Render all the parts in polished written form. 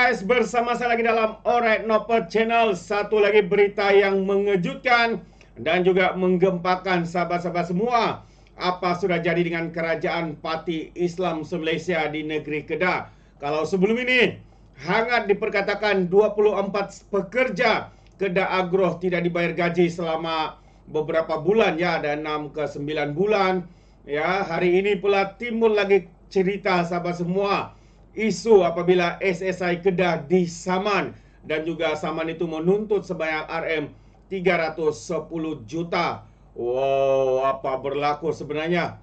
guys, bersama saya lagi dalam Alright Noper Channel. Satu lagi berita yang mengejutkan dan juga menggempakan sahabat-sahabat semua. Apa sudah jadi dengan kerajaan Parti Islam Malaysia di negeri Kedah? Kalau sebelum ini hangat diperkatakan 24 pekerja Kedah Agro tidak dibayar gaji selama beberapa bulan, ya, ada 6 ke 9 bulan. Ya, hari ini pula timbul lagi cerita sahabat semua, isu apabila SSI Kedah disaman dan juga saman itu menuntut sebanyak RM310 juta. Wow, apa berlaku sebenarnya?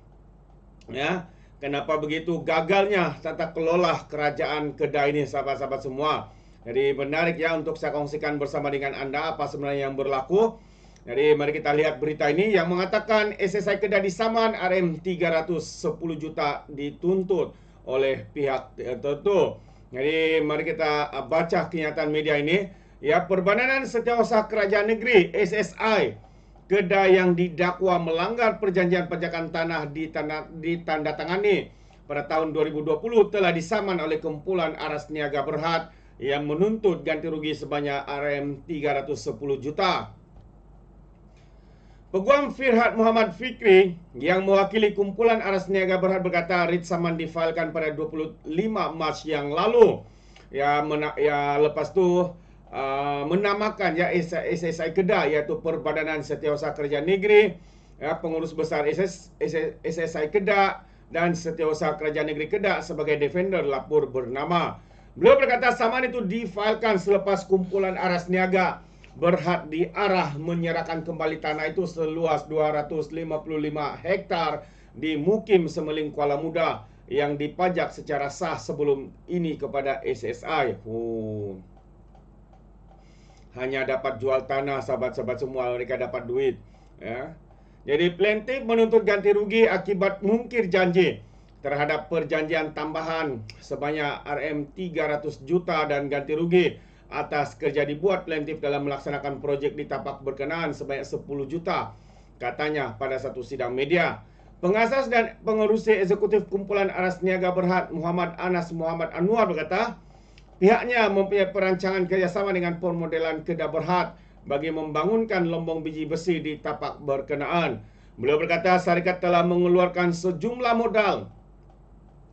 Ya, kenapa begitu gagalnya tata kelola kerajaan Kedah ini sahabat-sahabat semua? Jadi menarik ya untuk saya kongsikan bersama dengan Anda apa sebenarnya yang berlaku. Jadi mari kita lihat berita ini yang mengatakan SSI Kedah disaman, RM310 juta dituntut oleh pihak tertentu. Jadi mari kita baca kenyataan media ini. Ya, Perbadanan Setiausaha Kerajaan Negeri SSI Kedah yang didakwa melanggar perjanjian pajakan tanah ditandatangani pada tahun 2020 telah disaman oleh kumpulan Aras Niaga Berhad yang menuntut ganti rugi sebanyak RM310 juta. Peguam Firhad Muhammad Fikri yang mewakili kumpulan Aras Niaga Berhad berkata writ saman difailkan pada 25 Mac yang lalu. Lepas tu menamakan ya SSI Kedah, iaitu Perbadanan Setiausaha Kerajaan Negeri, ya, Pengurus Besar SSI Kedah dan Setiausaha Kerajaan Negeri Kedah sebagai defender lapor bernama. Beliau berkata saman itu difailkan selepas kumpulan Aras Niaga Berhad diarah menyerahkan kembali tanah itu seluas 255 hektar di Mukim Semeling, Kuala Muda yang dipajak secara sah sebelum ini kepada SSI. Hanya dapat jual tanah sahabat-sahabat semua, mereka dapat duit, ya. Jadi plaintiff menuntut ganti rugi akibat mungkir janji terhadap perjanjian tambahan sebanyak RM300 juta dan ganti rugi atas kerja dibuat plaintiff dalam melaksanakan projek di tapak berkenaan sebanyak 10 juta, katanya pada satu sidang media. Pengasas dan pengerusi eksekutif kumpulan Aras Niaga Berhad Muhammad Anas Muhammad Anwar berkata pihaknya mempunyai perancangan kerjasama dengan permodelan Kedah Berhad bagi membangunkan lombong biji besi di tapak berkenaan. Beliau berkata syarikat telah mengeluarkan sejumlah modal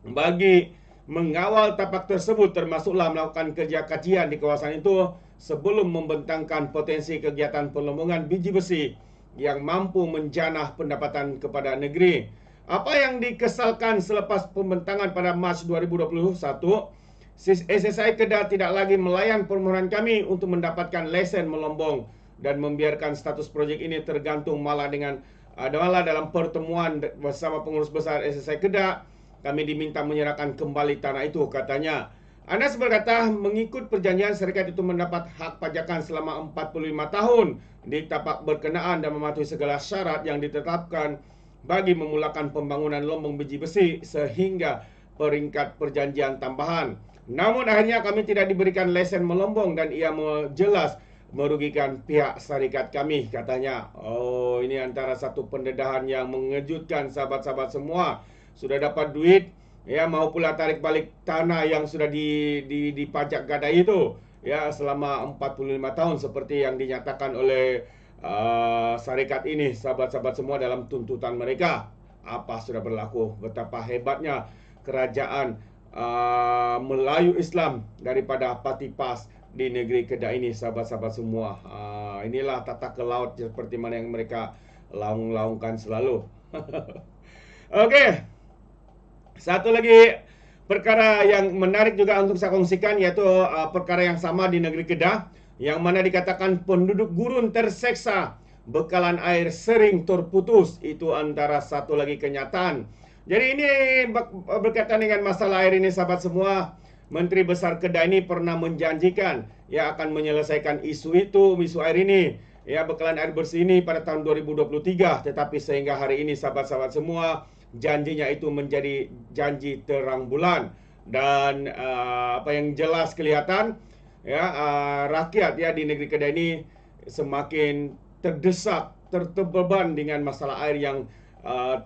bagi mengawal tapak tersebut, termasuklah melakukan kerja kajian di kawasan itu sebelum membentangkan potensi kegiatan pelombongan biji besi yang mampu menjanah pendapatan kepada negeri. Apa yang dikesalkan selepas pembentangan pada Mac 2021, SSI Kedah tidak lagi melayan permohonan kami untuk mendapatkan lesen melombong dan membiarkan status projek ini tergantung malah dalam pertemuan bersama pengurus besar SSI Kedah. Kami diminta menyerahkan kembali tanah itu, katanya. Anas berkata mengikut perjanjian syarikat itu mendapat hak pajakan selama 45 tahun di tapak berkenaan dan mematuhi segala syarat yang ditetapkan bagi memulakan pembangunan lombong biji besi sehingga peringkat perjanjian tambahan. Namun akhirnya kami tidak diberikan lesen melombong dan ia jelas merugikan pihak syarikat kami, katanya. Oh, ini antara satu pendedahan yang mengejutkan sahabat-sahabat semua. Sudah dapat duit, ya, mau pula tarik balik tanah yang sudah dipajak gadai itu, ya, selama 45 tahun seperti yang dinyatakan oleh syarikat ini, sahabat-sahabat semua, dalam tuntutan mereka. Apa sudah berlaku? Betapa hebatnya kerajaan Melayu Islam daripada Parti PAS di negeri Kedah ini, sahabat-sahabat semua. Inilah tata kelaut seperti mana yang mereka laung-laungkan selalu. Okey. Satu lagi perkara yang menarik juga untuk saya kongsikan, yaitu perkara yang sama di negeri Kedah, yang mana dikatakan penduduk gurun terseksa, bekalan air sering terputus. Itu antara satu lagi kenyataan. Jadi ini berkaitan dengan masalah air ini, sahabat semua. Menteri Besar Kedah ini pernah menjanjikan ya akan menyelesaikan isu air ini, ya, bekalan air bersih ini pada tahun 2023. Tetapi sehingga hari ini, sahabat-sahabat semua, janjinya itu menjadi janji terang bulan. Dan apa yang jelas kelihatan, ya, rakyat ya di negeri Kedah ini semakin terdesak, terbeban dengan masalah air yang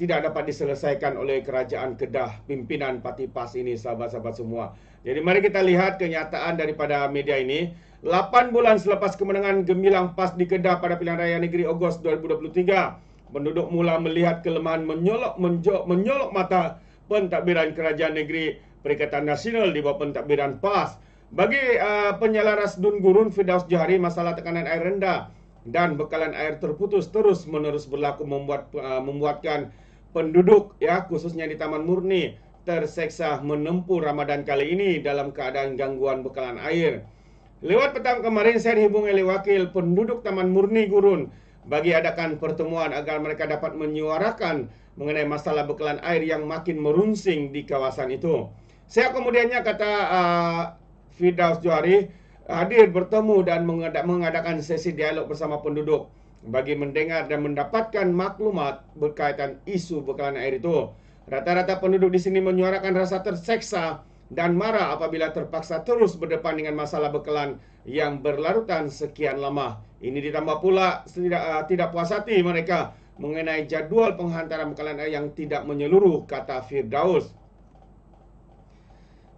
tidak dapat diselesaikan oleh kerajaan Kedah, pimpinan Parti PAS ini, sahabat-sahabat semua. Jadi mari kita lihat kenyataan daripada media ini. 8 bulan selepas kemenangan gemilang PAS di Kedah pada pilihan raya negeri Ogos 2023, penduduk mula melihat kelemahan menyolok mata pentadbiran kerajaan negeri Perikatan Nasional di bawah pentadbiran PAS. Bagi penyelaras Dun Gurun Firdaus Johari, masalah tekanan air rendah dan bekalan air terputus terus-menerus berlaku membuatkan penduduk khususnya di Taman Murni terseksa menempuh Ramadan kali ini dalam keadaan gangguan bekalan air. Lewat petang kemarin saya dihubungi oleh wakil penduduk Taman Murni Gurun bagi adakan pertemuan agar mereka dapat menyuarakan mengenai masalah bekalan air yang makin merunsing di kawasan itu. Saya kemudiannya, kata Firdaus Johari, hadir bertemu dan mengadakan sesi dialog bersama penduduk bagi mendengar dan mendapatkan maklumat berkaitan isu bekalan air itu. Rata-rata penduduk di sini menyuarakan rasa terseksa dan marah apabila terpaksa terus berdepan dengan masalah bekalan yang berlarutan sekian lama. Ini ditambah pula tidak puas hati mereka mengenai jadual penghantaran bekalan air yang tidak menyeluruh, kata Firdaus.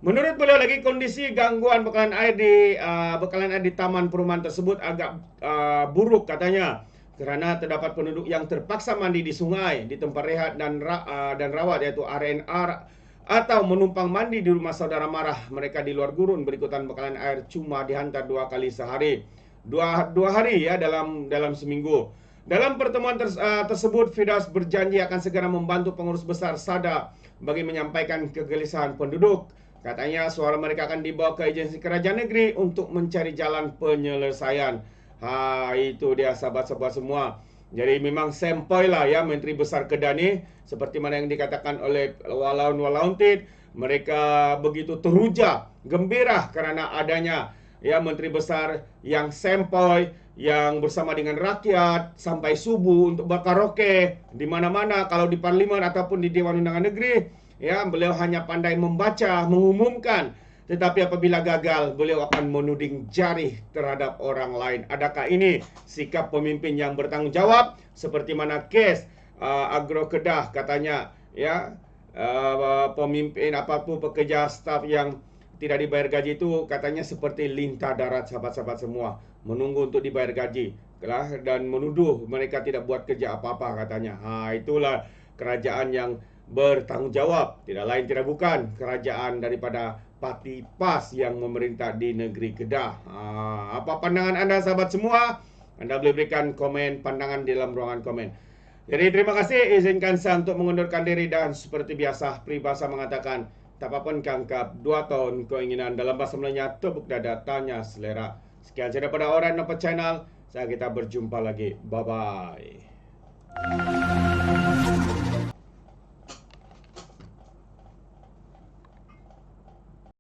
Menurut beliau lagi, kondisi gangguan bekalan air di taman perumahan tersebut agak buruk katanya, kerana terdapat penduduk yang terpaksa mandi di sungai, di tempat rehat dan rawat, yaitu RNR, atau menumpang mandi di rumah saudara mara mereka di luar gurun berikutan bekalan air cuma dihantar 2 kali sehari, dua hari dalam seminggu. Dalam pertemuan tersebut, Firdaus berjanji akan segera membantu pengurus besar SADA bagi menyampaikan kegelisahan penduduk. Katanya suara mereka akan dibawa ke agensi kerajaan negeri untuk mencari jalan penyelesaian. Itu dia sahabat-sahabat semua. Jadi memang sempoi lah Menteri Besar Kedah ni, seperti mana yang dikatakan oleh walaun Tid. Mereka begitu teruja, gembira kerana adanya Menteri Besar yang sempoi, yang bersama dengan rakyat sampai subuh untuk berkaraoke di mana-mana. Kalau di Parlimen ataupun di Dewan Undangan Negeri, beliau hanya pandai membaca, mengumumkan. Tetapi apabila gagal, beliau akan menuding jari terhadap orang lain. Adakah ini sikap pemimpin yang bertanggung jawab? Seperti mana kes Agro Kedah katanya, pemimpin apapun pekerja staf yang tidak dibayar gaji itu katanya seperti lintah darat, sahabat-sahabat semua, menunggu untuk dibayar gaji dan menuduh mereka tidak buat kerja apa-apa katanya. Itulah kerajaan yang bertanggung jawab, tidak lain tidak bukan kerajaan daripada Parti PAS yang memerintah di negeri Kedah. Apa pandangan anda sahabat semua? Anda boleh berikan komen pandangan di dalam ruangan komen. Jadi terima kasih, izinkan saya untuk mengundurkan diri dan seperti biasa peribahasa mengatakan, tak apa-apa kangkap 2 tahun keinginan, dalam bahasa Melayunya tepuk dada tanya selera. Sekian saja daripada Orang Nampak Channel. Kita berjumpa lagi. Bye bye.